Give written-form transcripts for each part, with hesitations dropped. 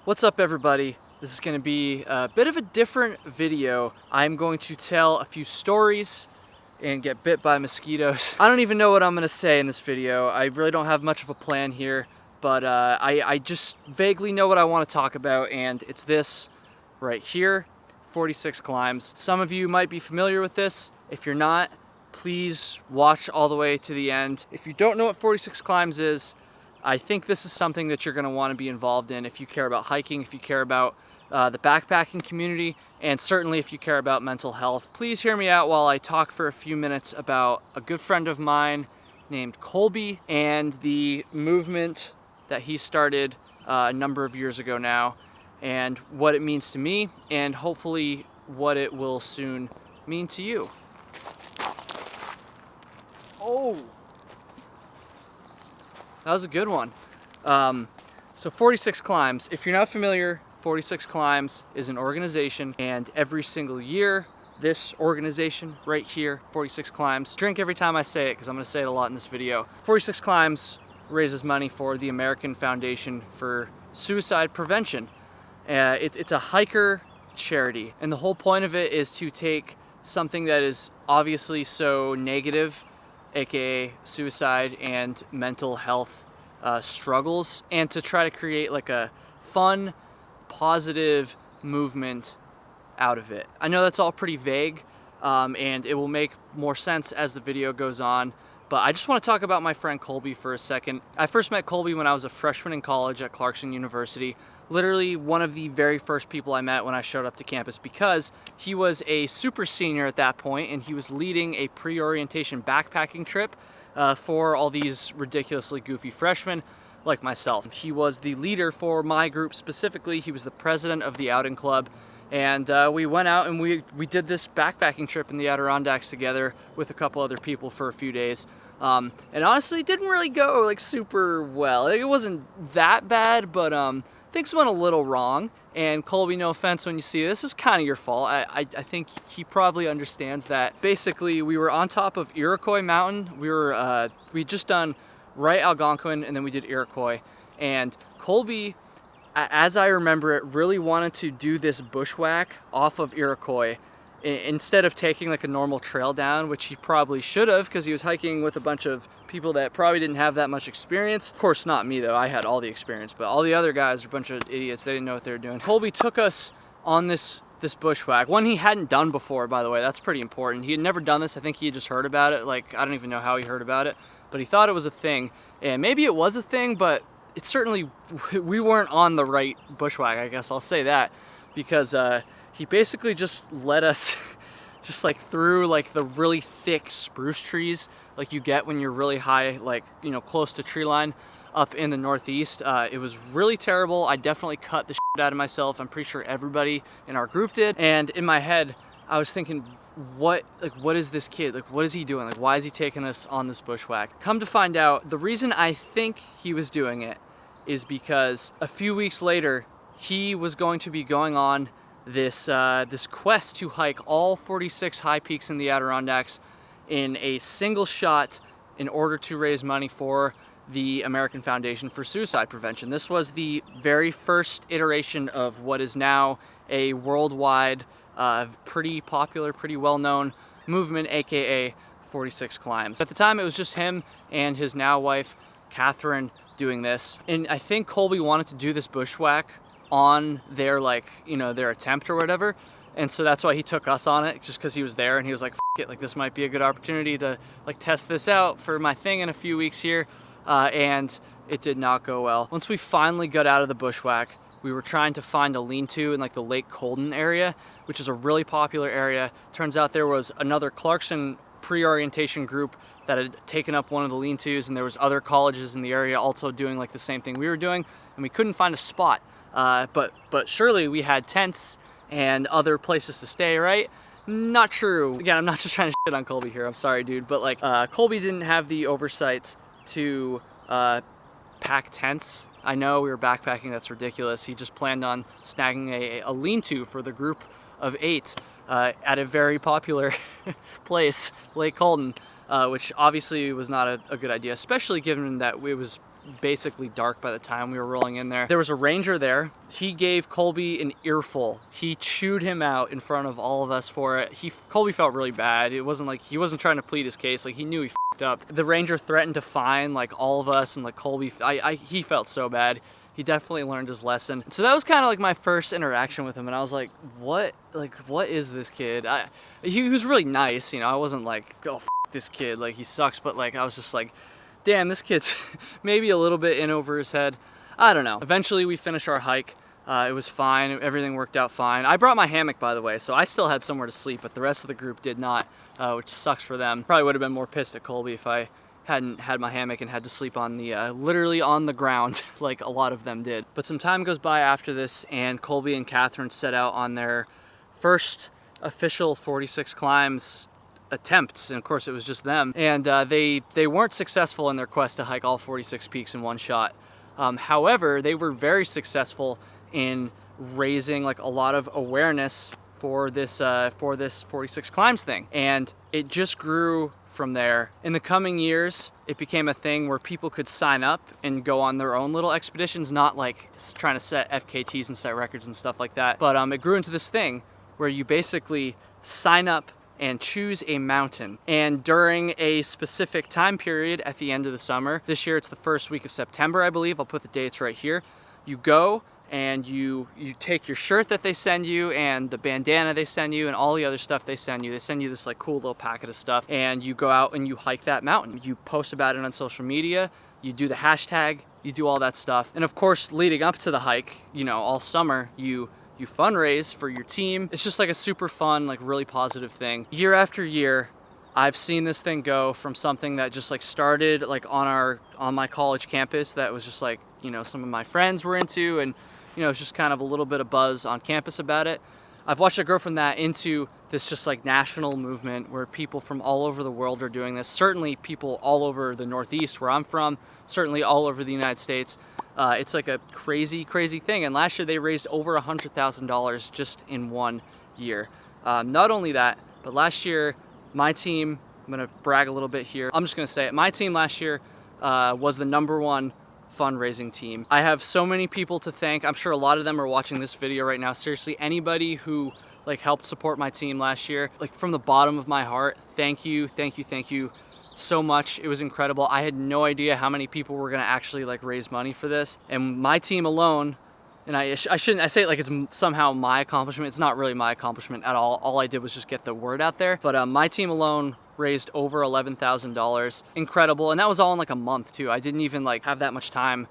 What's up, everybody? This is going to be a bit of a different video. I'm going to tell a few stories and get bit by mosquitoes. I don't even know what I'm going to say in this video. I really don't have much of a plan here, but I just vaguely know what I want to talk about, and it's this right here, 46 Climbs. Some of you might be familiar with this. If you're not, please watch all the way to the end. If you don't know what 46 Climbs is, I think this is something that you're going to want to be involved in if you care about hiking, if you care about the backpacking community, and certainly if you care about mental health. Please hear me out while I talk for a few minutes about a good friend of mine named Colby and the movement that he started a number of years ago now, and what it means to me, and hopefully what it will soon mean to you. Oh! That was a good one. So 46 Climbs, if you're not familiar, 46 Climbs is an organization, and every single year, this organization right here, 46 Climbs, drink every time I say it because I'm going to say it a lot in this video. 46 Climbs raises money for the American Foundation for Suicide Prevention. It's a hiker charity, and the whole point of it is to take something that is obviously so negative, aka suicide and mental health struggles, and to try to create like a fun, positive movement out of it. I know that's all pretty vague, and it will make more sense as the video goes on, but I just want to talk about my friend Colby for a second. I first met Colby when I was a freshman in college at Clarkson University. Literally one of the very first people I met when I showed up to campus, because he was a super senior at that point and he was leading a pre-orientation backpacking trip for all these ridiculously goofy freshmen like myself. He was the leader for my group specifically. He was the president of the outing club, and we went out and we did this backpacking trip in the Adirondacks together with a couple other people for a few days. And honestly, it didn't really go like super well. It wasn't that bad, but things went a little wrong. And Colby, no offense when you see this, it was kind of your fault. I think he probably understands that. Basically, we were on top of Iroquois Mountain. We'd just done Wright Algonquin, and then we did Iroquois. And Colby, as I remember it, really wanted to do this bushwhack off of Iroquois instead of taking like a normal trail down, which he probably should have, because he was hiking with a bunch of people that probably didn't have that much experience. Of course, not me though, I had all the experience, but all the other guys were a bunch of idiots. They didn't know what they were doing. Colby took us on this bushwhack, one he hadn't done before, by the way. That's pretty important. He had never done this. I think he had just heard about it. Like, I don't even know how he heard about it, but he thought it was a thing, and maybe it was a thing, but it certainly, we weren't on the right bushwhack, I guess I'll say that, because he basically just led us just like through like the really thick spruce trees like you get when you're really high, like, you know, close to tree line up in the Northeast. It was really terrible. I definitely cut the shit out of myself. I'm pretty sure everybody in our group did. And in my head, I was thinking, what is this kid? Like, what is he doing? Like, why is he taking us on this bushwhack? Come to find out, the reason I think he was doing it is because a few weeks later, he was going to be going on this quest to hike all 46 high peaks in the Adirondacks in a single shot in order to raise money for the American Foundation for Suicide Prevention. This was the very first iteration of what is now a worldwide, pretty popular, pretty well-known movement, aka 46 Climbs. At the time, it was just him and his now wife, Catherine, doing this. And I think Colby wanted to do this bushwhack on their, like, you know, their attempt or whatever, and so that's why he took us on it, just because he was there and he was like, F it, like, this might be a good opportunity to like test this out for my thing in a few weeks here, and it did not go well. Once we finally got out of the bushwhack, we were trying to find a lean-to in like the Lake Colden area, which is a really popular area. Turns out there was another Clarkson pre-orientation group that had taken up one of the lean-tos, and there was other colleges in the area also doing like the same thing we were doing, and we couldn't find a spot. But surely we had tents and other places to stay, right? Not true. Again, I'm not just trying to shit on Colby here. I'm sorry, dude. But like, Colby didn't have the oversight to pack tents. I know we were backpacking. That's ridiculous. He just planned on snagging a lean-to for the group of 8 at a very popular place, Lake Colden, which obviously was not a good idea, especially given that it was basically dark by the time we were rolling in there. There was a ranger there. He gave Colby an earful. He chewed him out in front of all of us for it. Colby felt really bad. It wasn't like he wasn't trying to plead his case. Like, he knew he f***ed up. The ranger threatened to fine like all of us, and like Colby, he felt so bad. He definitely learned his lesson. So that was kind of like my first interaction with him, and I was like, what is this kid? He was really nice, you know. I wasn't like, oh, f*** this kid, like, he sucks, but like, I was just like, damn, this kid's maybe a little bit in over his head. I don't know. Eventually we finished our hike. It was fine. Everything worked out fine. I brought my hammock, by the way, so I still had somewhere to sleep, but the rest of the group did not, which sucks for them. Probably would have been more pissed at Colby if I hadn't had my hammock and had to sleep on the literally on the ground like a lot of them did. But some time goes by after this, and Colby and Catherine set out on their first official 46 climbs attempts, and of course it was just them, and they weren't successful in their quest to hike all 46 peaks in one shot. However, they were very successful in raising like a lot of awareness for this 46 climbs thing, and it just grew from there. In the coming years, it became a thing where people could sign up and go on their own little expeditions, not like trying to set FKTs and set records and stuff like that, but it grew into this thing where you basically sign up and choose a mountain, and during a specific time period at the end of the summer, this year it's the first week of September, I believe, I'll put the dates right here, you go and you take your shirt that they send you and the bandana they send you and all the other stuff they send you. They send you this like cool little packet of stuff, and you go out and you hike that mountain. You post about it on social media, you do the hashtag, you do all that stuff. And of course, leading up to the hike, you know, all summer, you fundraise for your team. It's just like a super fun, like really positive thing. Year after year, I've seen this thing go from something that just like started like on my college campus that was just like, you know, some of my friends were into, and you know, it's just kind of a little bit of buzz on campus about it. I've watched it grow from that into this just like national movement where people from all over the world are doing this. Certainly people all over the Northeast where I'm from, certainly all over the United States. It's like a crazy, crazy thing. And last year they raised over $100,000 just in 1 year. Not only that, but last year my team, I'm gonna brag a little bit here. I'm just gonna say it. My team last year was the #1 fundraising team. I have so many people to thank. I'm sure a lot of them are watching this video right now. Seriously, anybody who like helped support my team last year, like from the bottom of my heart, thank you, thank you, thank you so much. It was incredible. I had no idea how many people were gonna actually like raise money for this. And my team alone, and I say it like it's somehow my accomplishment. It's not really my accomplishment at all. All I did was just get the word out there. But my team alone raised over $11,000. Incredible. And that was all in like a month too. I didn't even like have that much time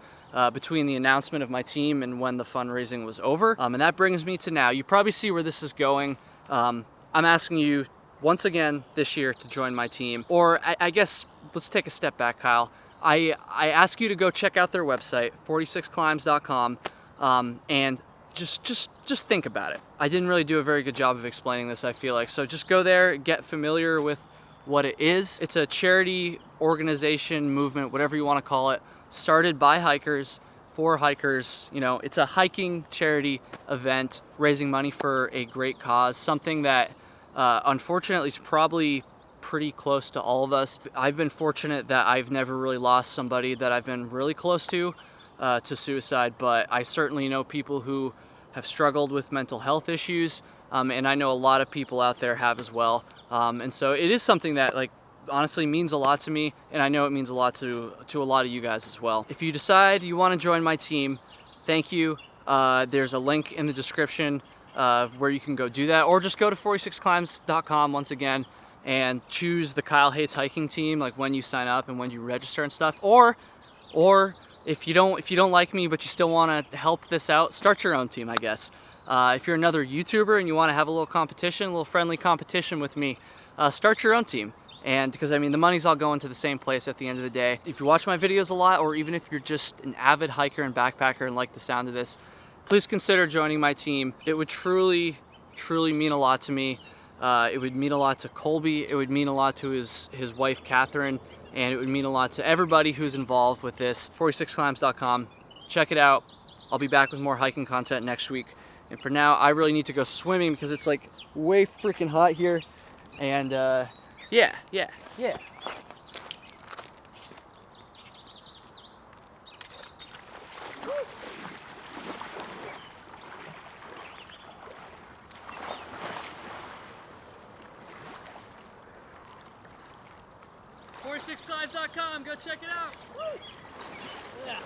between the announcement of my team and when the fundraising was over. And that brings me to now. You probably see where this is going. I'm asking you once again this year to join my team. Or I guess let's take a step back, Kyle. I ask you to go check out their website, 46climbs.com. And just think about it. I didn't really do a very good job of explaining this, I feel like. So just go there, get familiar with what it is. It's a charity organization, movement, whatever you want to call it, started by hikers, for hikers. You know, it's a hiking charity event, raising money for a great cause, something that unfortunately is probably pretty close to all of us. I've been fortunate that I've never really lost somebody that I've been really close to suicide, but I certainly know people who have struggled with mental health issues, and I know a lot of people out there have as well. And so it is something that like honestly means a lot to me, and I know it means a lot to a lot of you guys as well. If you decide you want to join my team, thank you. There's a link in the description where you can go do that, or just go to 46climbs.com once again and choose the Kyle Hates Hiking team, like when you sign up and when you register and stuff. Or if you don't like me but you still want to help this out, start your own team, I guess. If you're another YouTuber and you want to have a little competition, a little friendly competition with me, start your own team. And because I mean the money's all going to the same place at the end of the day. If you watch my videos a lot, or even if you're just an avid hiker and backpacker and like the sound of this, please consider joining my team. It would truly, truly mean a lot to me. It would mean a lot to Colby. It would mean a lot to his wife, Catherine. And it would mean a lot to everybody who's involved with this. 46climbs.com. Check it out. I'll be back with more hiking content next week. And for now, I really need to go swimming because it's like way freaking hot here. And yeah. FortySixClimbs.com, go check it out. Woo! Yeah.